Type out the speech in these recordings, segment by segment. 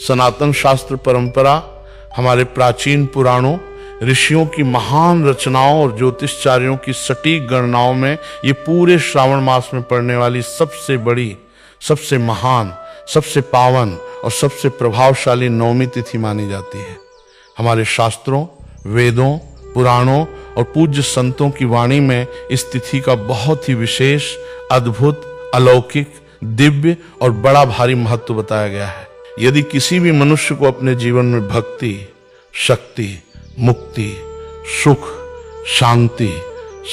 सनातन शास्त्र परंपरा, हमारे प्राचीन पुराणों, ऋषियों की महान रचनाओं और ज्योतिषचार्यों की सटीक गणनाओं में ये पूरे श्रावण मास में पड़ने वाली सबसे बड़ी, सबसे महान, सबसे पावन और सबसे प्रभावशाली नवमी तिथि मानी जाती है। हमारे शास्त्रों, वेदों, पुराणों और पूज्य संतों की वाणी में इस तिथि का बहुत ही विशेष, अद्भुत, अलौकिक, दिव्य और बड़ा भारी महत्व बताया गया है। यदि किसी भी मनुष्य को अपने जीवन में भक्ति, शक्ति, मुक्ति, सुख, शांति,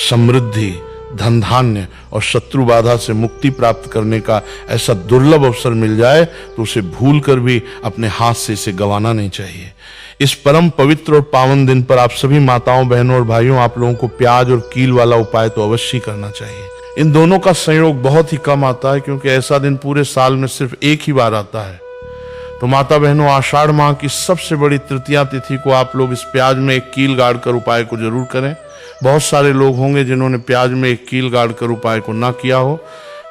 समृद्धि, धन धान्य और शत्रु बाधा से मुक्ति प्राप्त करने का ऐसा दुर्लभ अवसर मिल जाए तो उसे भूल कर भी अपने हाथ से इसे गंवाना नहीं चाहिए। इस परम पवित्र और पावन दिन पर आप सभी माताओं, बहनों और भाइयों, आप लोगों को प्याज और कील वाला उपाय तो अवश्य करना चाहिए। इन दोनों का संयोग बहुत ही कम आता है, क्योंकि ऐसा दिन पूरे साल में सिर्फ एक ही बार आता है। तो माता बहनों, आषाढ़ माह की सबसे बड़ी तृतीया तिथि को आप लोग इस प्याज में एक कील गाड़कर उपाय को जरूर करें। बहुत सारे लोग होंगे जिन्होंने प्याज में एक कील गाड़कर उपाय को ना किया हो,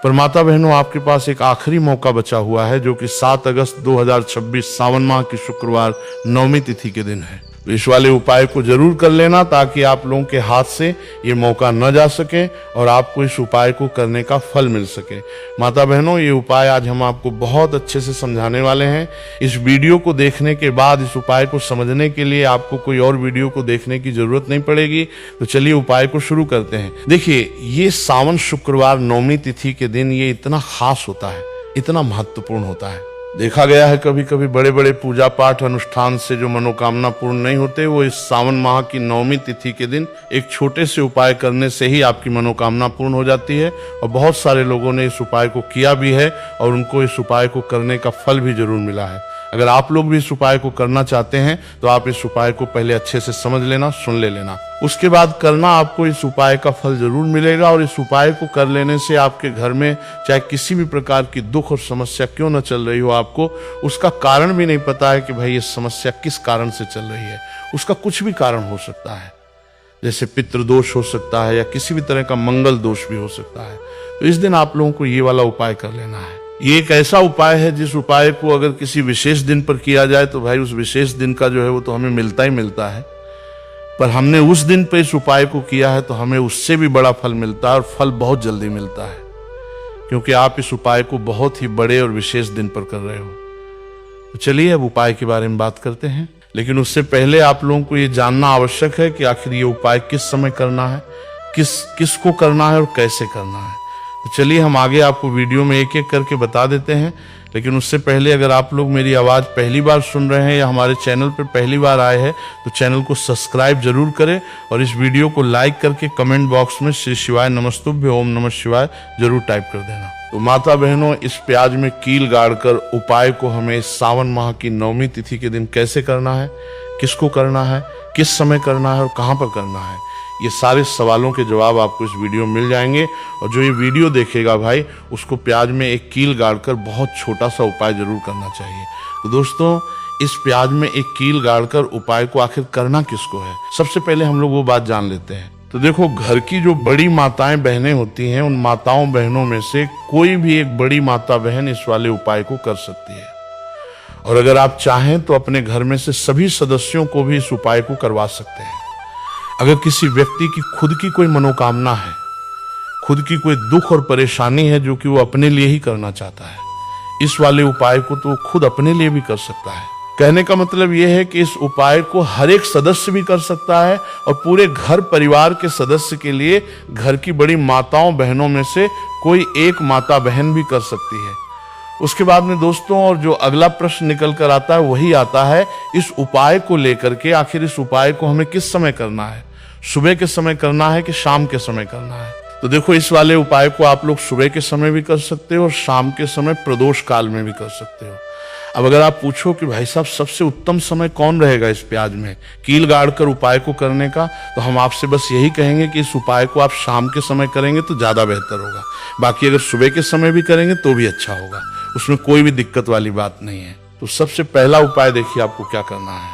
पर माता बहनों, आपके पास एक आखिरी मौका बचा हुआ है, जो कि 7 अगस्त 2026 सावन माह की शुक्रवार नवमी तिथि के दिन है। तो इस वाले उपाय को जरूर कर लेना, ताकि आप लोगों के हाथ से ये मौका न जा सके और आपको इस उपाय को करने का फल मिल सके। माता बहनों, ये उपाय आज हम आपको बहुत अच्छे से समझाने वाले हैं। इस वीडियो को देखने के बाद इस उपाय को समझने के लिए आपको कोई और वीडियो को देखने की जरूरत नहीं पड़ेगी। तो चलिए उपाय को शुरू करते हैं। देखिए, ये सावन शुक्रवार नवमी तिथि के दिन ये इतना खास होता है, इतना महत्वपूर्ण होता है। देखा गया है कभी कभी बड़े बड़े पूजा पाठ अनुष्ठान से जो मनोकामना पूर्ण नहीं होते, वो इस सावन माह की नवमी तिथि के दिन एक छोटे से उपाय करने से ही आपकी मनोकामना पूर्ण हो जाती है। और बहुत सारे लोगों ने इस उपाय को किया भी है और उनको इस उपाय को करने का फल भी जरूर मिला है। अगर आप लोग भी इस उपाय को करना चाहते हैं तो आप इस उपाय को पहले अच्छे से समझ लेना, सुन लेना, उसके बाद करना। आपको इस उपाय का फल जरूर मिलेगा। और इस उपाय को कर लेने से आपके घर में चाहे किसी भी प्रकार की दुख और समस्या क्यों न चल रही हो, आपको उसका कारण भी नहीं पता है कि भाई ये समस्या किस कारण से चल रही है। उसका कुछ भी कारण हो सकता है, जैसे पितृदोष हो सकता है या किसी भी तरह का मंगल दोष भी हो सकता है। तो इस दिन आप लोगों को ये वाला उपाय कर लेना है। ये एक ऐसा उपाय है जिस उपाय को अगर किसी विशेष दिन पर किया जाए तो भाई उस विशेष दिन का जो है वो तो हमें मिलता ही मिलता है, पर हमने उस दिन पे इस उपाय को किया है तो हमें उससे भी बड़ा फल मिलता है, और फल बहुत जल्दी मिलता है, क्योंकि आप इस उपाय को बहुत ही बड़े और विशेष दिन पर कर रहे हो। तो चलिए अब उपाय के बारे में बात करते हैं। लेकिन उससे पहले आप लोगों को ये जानना आवश्यक है कि आखिर ये उपाय किस समय करना है, किसको करना है और कैसे करना है। तो चलिए हम आगे आपको वीडियो में एक एक करके बता देते हैं। लेकिन उससे पहले अगर आप लोग मेरी आवाज़ पहली बार सुन रहे हैं या हमारे चैनल पर पहली बार आए हैं तो चैनल को सब्सक्राइब जरूर करें और इस वीडियो को लाइक करके कमेंट बॉक्स में श्री शिवाय नमस्तुभ्य ओम नमः शिवाय जरूर टाइप कर देना। तो माता बहनों, इस प्याज में कील गाड़कर उपाय को हमें सावन माह की नवमी तिथि के दिन कैसे करना है, किसको करना है, किस समय करना है और कहाँ पर करना है, ये सारे सवालों के जवाब आपको इस वीडियो में मिल जाएंगे। और जो ये वीडियो देखेगा भाई, उसको प्याज में एक कील गाड़कर बहुत छोटा सा उपाय जरूर करना चाहिए। तो दोस्तों, इस प्याज में एक कील गाड़कर उपाय को आखिर करना किसको है, सबसे पहले हम लोग वो बात जान लेते हैं। तो देखो, घर की जो बड़ी माताएं बहनें होती हैं, उन माताओं बहनों में से कोई भी एक बड़ी माता बहन इस वाले उपाय को कर सकती है। और अगर आप चाहें तो अपने घर में से सभी सदस्यों को भी इस उपाय को करवा सकते हैं। अगर किसी व्यक्ति की खुद की कोई मनोकामना है, खुद की कोई दुख और परेशानी है जो कि वो अपने लिए ही करना चाहता है, इस वाले उपाय को तो वो खुद अपने लिए भी कर सकता है। कहने का मतलब ये है कि इस उपाय को हर एक सदस्य भी कर सकता है और पूरे घर परिवार के सदस्य के लिए घर की बड़ी माताओं बहनों में से कोई एक माता बहन भी कर सकती है। उसके बाद में दोस्तों, और जो अगला प्रश्न निकल कर आता है वही आता है इस उपाय को लेकर के, आखिर इस उपाय को हमें किस समय करना है, सुबह के समय करना है कि शाम के समय करना है। तो देखो, इस वाले उपाय को आप लोग सुबह के समय भी कर सकते हो और शाम के समय प्रदोष काल में भी कर सकते हो। अब अगर आप पूछो कि भाई साहब सबसे उत्तम समय कौन रहेगा इस प्याज में कील गाड़कर उपाय को करने का, तो हम आपसे बस यही कहेंगे कि इस उपाय को आप शाम के समय करेंगे तो ज़्यादा बेहतर होगा। बाकी अगर सुबह के समय भी करेंगे तो भी अच्छा होगा, उसमें कोई भी दिक्कत वाली बात नहीं है। तो सबसे पहला उपाय देखिए आपको क्या करना है।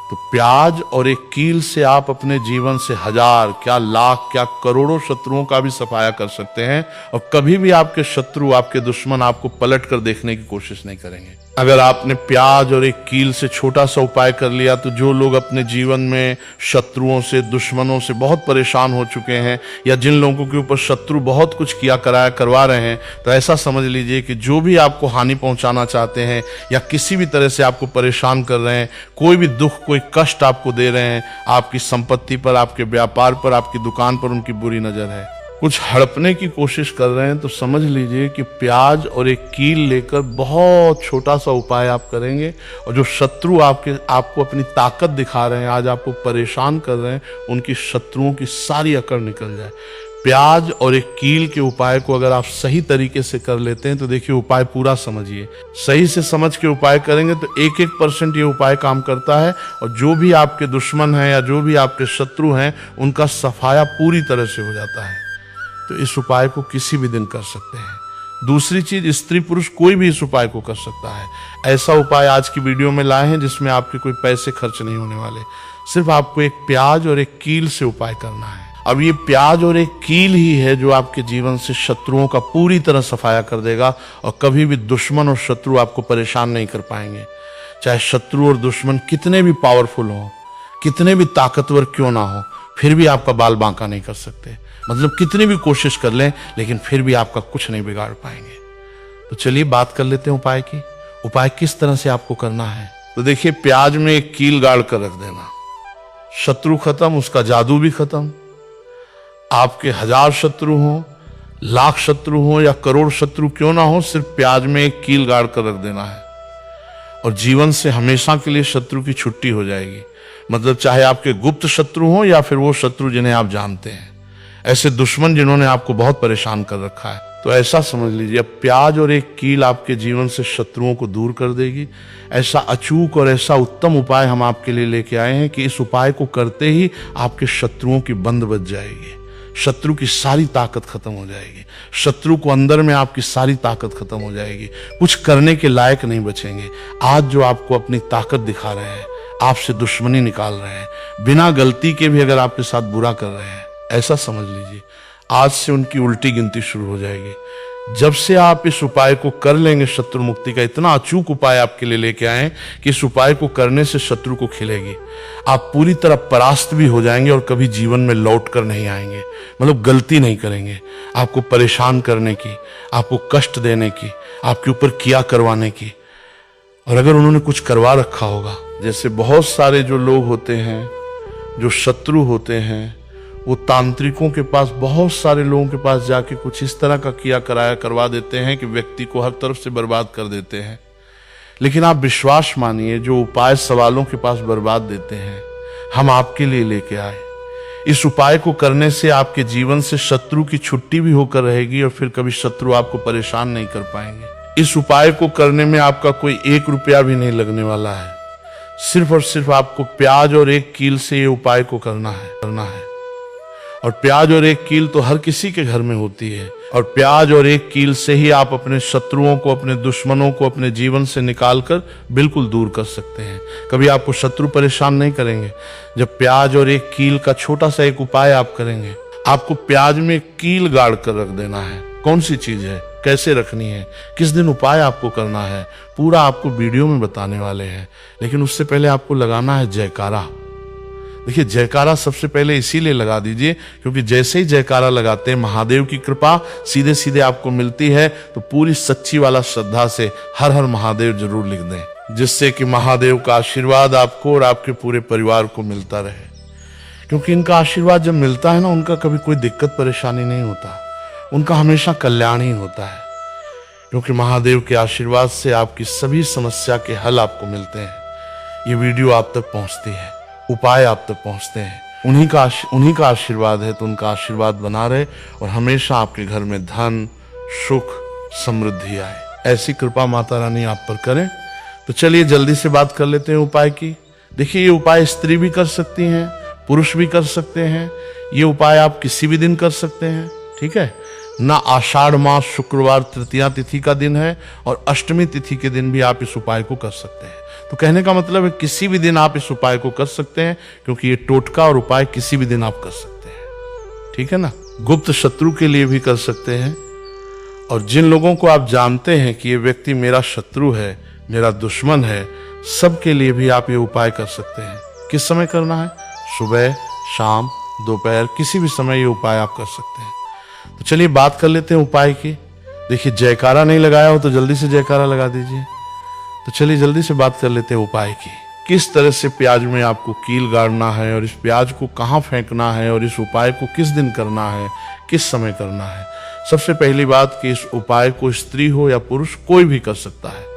तो प्याज और एक कील से आप अपने जीवन से हजार, क्या लाख, क्या करोड़ों शत्रुओं का भी सफाया कर सकते हैं और कभी भी आपके शत्रु, आपके दुश्मन आपको पलट कर देखने की कोशिश नहीं करेंगे। अगर आपने प्याज और एक कील से छोटा सा उपाय कर लिया तो जो लोग अपने जीवन में शत्रुओं से, दुश्मनों से बहुत परेशान हो चुके हैं, या जिन लोगों के ऊपर शत्रु बहुत कुछ किया कराया करवा रहे हैं, तो ऐसा समझ लीजिए कि जो भी आपको हानि पहुंचाना चाहते हैं या किसी भी तरह से आपको परेशान कर रहे हैं, कोई भी दुख, कोई कष्ट आपको दे रहे हैं, आपकी संपत्ति पर, आपके व्यापार पर, आपकी दुकान पर उनकी बुरी नजर है, कुछ हड़पने की कोशिश कर रहे हैं, तो समझ लीजिए कि प्याज और एक कील लेकर बहुत छोटा सा उपाय आप करेंगे, और जो शत्रु आपको अपनी ताकत दिखा रहे हैं, आज आपको परेशान कर रहे हैं, उनकी शत्रुओं की सारी अकड़ निकल जाए। प्याज और एक कील के उपाय को अगर आप सही तरीके से कर लेते हैं तो देखिए उपाय पूरा समझिए, सही से समझ के उपाय करेंगे तो 1% ये उपाय काम करता है, और जो भी आपके दुश्मन हैं या जो भी आपके शत्रु हैं उनका सफाया पूरी तरह से हो जाता है। तो इस उपाय को किसी भी दिन कर सकते हैं। दूसरी चीज, स्त्री पुरुष कोई भी इस उपाय को कर सकता है। ऐसा उपाय आज की वीडियो में लाए हैं जिसमें आपके कोई पैसे खर्च नहीं होने वाले, सिर्फ आपको एक प्याज और एक कील से उपाय करना है। अब ये प्याज और एक कील ही है जो आपके जीवन से शत्रुओं का पूरी तरह सफाया कर देगा, और कभी भी दुश्मन और शत्रु आपको परेशान नहीं कर पाएंगे। चाहे शत्रु और दुश्मन कितने भी पावरफुल हो, कितने भी ताकतवर क्यों ना हो, फिर भी आपका बाल बांका नहीं कर सकते। मतलब कितनी भी कोशिश कर लें, लेकिन फिर भी आपका कुछ नहीं बिगाड़ पाएंगे। तो चलिए बात कर लेते हैं उपाय की। उपाय किस तरह से आपको करना है, तो देखिए प्याज में एक कील गाड़ कर रख देना, शत्रु खत्म, उसका जादू भी खत्म। आपके 1000 शत्रु हो, लाख शत्रु हो या करोड़ शत्रु क्यों ना हो, सिर्फ प्याज में एक कील गाड़ कर रख देना है, और जीवन से हमेशा के लिए शत्रु की छुट्टी हो जाएगी। मतलब चाहे आपके गुप्त शत्रु हो या फिर वो शत्रु जिन्हें आप जानते हैं, ऐसे दुश्मन जिन्होंने आपको बहुत परेशान कर रखा है, तो ऐसा समझ लीजिए अब प्याज और एक कील आपके जीवन से शत्रुओं को दूर कर देगी। ऐसा अचूक और ऐसा उत्तम उपाय हम आपके लिए लेके आए हैं कि इस उपाय को करते ही आपके शत्रुओं की बंद बच जाएगी, शत्रु की सारी ताकत खत्म हो जाएगी, शत्रु को अंदर में आपकी सारी ताकत खत्म हो जाएगी, कुछ करने के लायक नहीं बचेंगे। आज जो आपको अपनी ताकत दिखा रहे हैं, आपसे दुश्मनी निकाल रहे हैं, बिना गलती के भी अगर आपके साथ बुरा कर रहे हैं, ऐसा समझ लीजिए आज से उनकी उल्टी गिनती शुरू हो जाएगी। जब से आप इस उपाय को कर लेंगे, शत्रु मुक्ति का इतना अचूक उपाय आपके लिए लेके आए कि इस उपाय को करने से शत्रु को खिलेगी, आप पूरी तरह परास्त भी हो जाएंगे और कभी जीवन में लौट कर नहीं आएंगे। मतलब गलती नहीं करेंगे आपको परेशान करने की, आपको कष्ट देने की, आपके ऊपर किया करवाने की। और अगर उन्होंने कुछ करवा रखा होगा, जैसे बहुत सारे जो लोग होते हैं, जो शत्रु होते हैं, वो तांत्रिकों के पास, बहुत सारे लोगों के पास जाके कुछ इस तरह का किया कराया करवा देते हैं कि व्यक्ति को हर तरफ से बर्बाद कर देते हैं। लेकिन आप विश्वास मानिए, जो उपाय सवालों के पास बर्बाद देते हैं, हम आपके लिए लेके आए। इस उपाय को करने से आपके जीवन से शत्रु की छुट्टी भी होकर रहेगी, और फिर कभी शत्रु आपको परेशान नहीं कर पाएंगे। इस उपाय को करने में आपका कोई 1 रुपया भी नहीं लगने वाला है। सिर्फ और सिर्फ आपको प्याज और एक कील से ये उपाय को करना है। और प्याज और एक कील तो हर किसी के घर में होती है, और प्याज और एक कील से ही आप अपने शत्रुओं को, अपने दुश्मनों को अपने जीवन से निकालकर बिल्कुल दूर कर सकते हैं। कभी आपको शत्रु परेशान नहीं करेंगे। जब प्याज और एक कील का छोटा सा एक उपाय आप करेंगे, आपको प्याज में कील गाड़ कर रख देना है। कौन सी चीज है, कैसे रखनी है, किस दिन उपाय आपको करना है, पूरा आपको वीडियो में बताने वाले हैं। लेकिन उससे पहले आपको लगाना है जयकारा। देखिए जयकारा सबसे पहले इसीलिए लगा दीजिए क्योंकि जैसे ही जयकारा लगाते हैं, महादेव की कृपा सीधे सीधे आपको मिलती है। तो पूरी सच्ची वाला श्रद्धा से हर हर महादेव जरूर लिख दें, जिससे कि महादेव का आशीर्वाद आपको और आपके पूरे परिवार को मिलता रहे। क्योंकि इनका आशीर्वाद जब मिलता है ना, उनका कभी कोई दिक्कत परेशानी नहीं होता, उनका हमेशा कल्याण ही होता है। क्योंकि महादेव के आशीर्वाद से आपकी सभी समस्या के हल आपको मिलते हैं। ये वीडियो आप तक पहुंचती है, उपाय आप तक पहुंचते हैं, उन्हीं का आशीर्वाद है। तो उनका आशीर्वाद बना रहे और हमेशा आपके घर में धन, सुख, समृद्धि आए। ऐसी कृपा माता रानी आप पर करें। तो चलिए जल्दी से बात कर लेते हैं उपाय की। देखिए ये उपाय स्त्री भी कर सकती हैं, पुरुष भी कर सकते हैं। ये उपाय आप किसी भी दिन कर सकते हैं, ठीक है ना। आषाढ़ मास शुक्रवार तृतीया तिथि का दिन है और अष्टमी तिथि के दिन भी आप इस उपाय को कर सकते हैं। तो कहने का मतलब है किसी भी दिन आप इस उपाय को कर सकते हैं, क्योंकि ये टोटका और उपाय किसी भी दिन आप कर सकते हैं, ठीक है ना। गुप्त शत्रु के लिए भी कर सकते हैं, और जिन लोगों को आप जानते हैं कि ये व्यक्ति मेरा शत्रु है, मेरा दुश्मन है, सबके लिए भी आप ये उपाय कर सकते हैं। किस समय करना है? सुबह, शाम, दोपहर, किसी भी समय ये उपाय आप कर सकते हैं। तो चलिए बात कर लेते हैं उपाय की। देखिए, जयकारा नहीं लगाया हो तो जल्दी से जयकारा लगा दीजिए। तो चलिए जल्दी से बात कर लेते हैं उपाय की। किस तरह से प्याज में आपको कील गाड़ना है और इस प्याज को कहाँ फेंकना है और इस उपाय को किस दिन करना है, किस समय करना है। सबसे पहली बात कि इस उपाय को स्त्री हो या पुरुष कोई भी कर सकता है।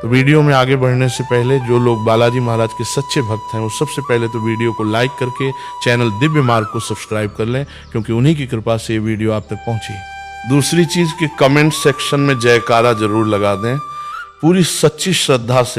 तो वीडियो में आगे बढ़ने से पहले जो लोग बालाजी महाराज के सच्चे भक्त हैं वो सबसे पहले तो वीडियो को लाइक करके चैनल दिव्य मार्ग को सब्सक्राइब कर लें, क्योंकि उन्हीं की कृपा से ये वीडियो आप तक पहुंची। दूसरी चीज कि कमेंट सेक्शन में जयकारा जरूर लगा दें, पूरी सच्ची श्रद्धा से